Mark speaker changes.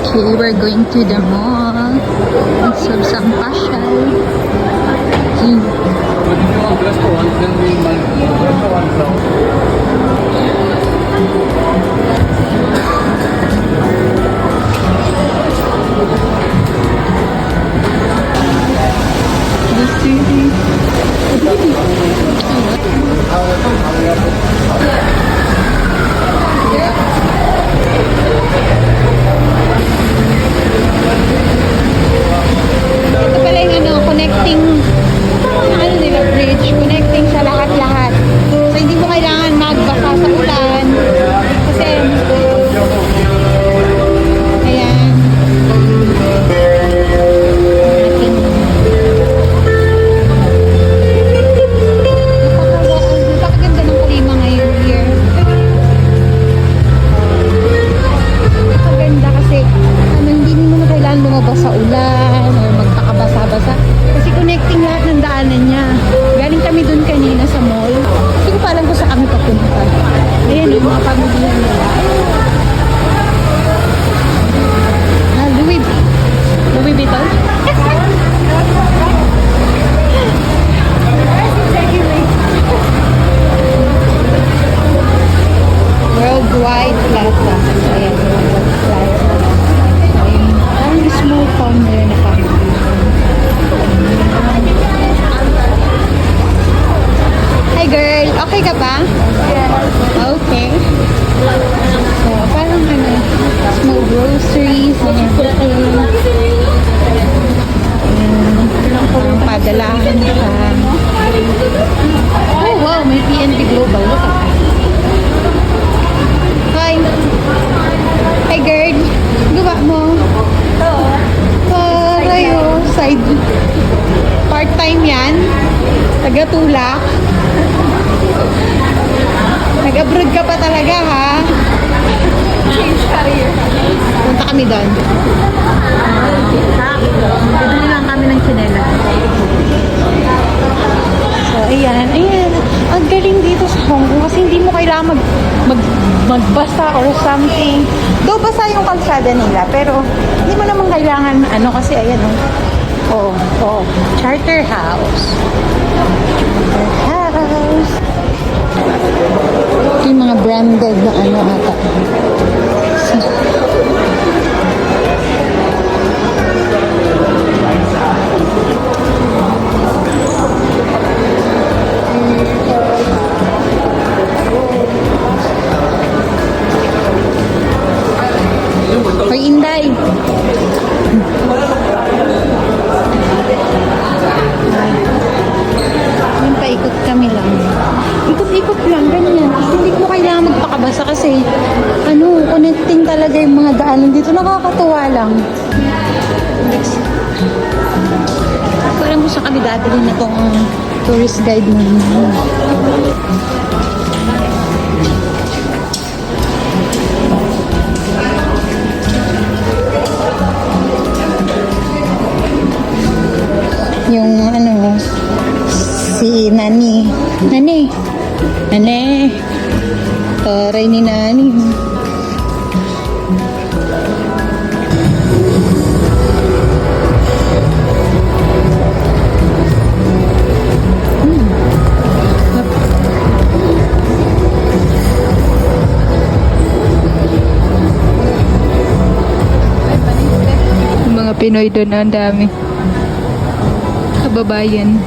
Speaker 1: Okay, we're going to the mall. So, isang pasyal.
Speaker 2: But if you want restaurant, then we restaurant now.
Speaker 1: The city. Ito pala yung connecting, nila, bridge, connecting sa lahat-lahat. So, hindi mo kailangan magbasa sa ulan. Kasi, ayan. Napakaganda ng klima ngayon here. Napakaganda kasi, hindi mo na kailangan lumabas sa ulan or magpakabasa-basa. Kasi connecting lahat ng daanan niya. Galing kami dun kanina sa mall. Hindi ko pa alam kung saan kami papunta. Ayan yung mga pamilya nila. Louis Vuitton? Worldwide Plaza. Ayan, Worldwide Plaza. Ayan, parang small town na yun na pamilya. Hi girl, okay ka ba? Okay. So, parang small groceries and everything. Parang padalahan siya. Oh wow, may PNB Global. Look at that. Hi. Hi girl. Gawa mo? Parayo. Side. Part-time yan. Taga-tulak. Nag-abroad ka pa talaga, ha? Change career. Punta kami doon. Bibili lang kami ng chinela. So, ayan. Ayan. Ang galing dito sa Hong Kong kasi hindi mo kailangan magbasa or something. Though basa yung kalsada nila, pero hindi mo naman kailangan, kasi ayan, Charter House. Charter House. Ito yung mga branded na ata. Hoy, Inday. Yung paikot kami lang. Ikot-ikot lang, ganyan. Kasi hindi mo kailangan magpakabasa kasi connecting talaga yung mga daanan dito. Nakakatuwa lang. Parang kung saan kami dadalhin na itong tourist guide namin. Yung si Nani. Taray ni Nani. Yung mga Pinoy doon, ang dami. Kababayan.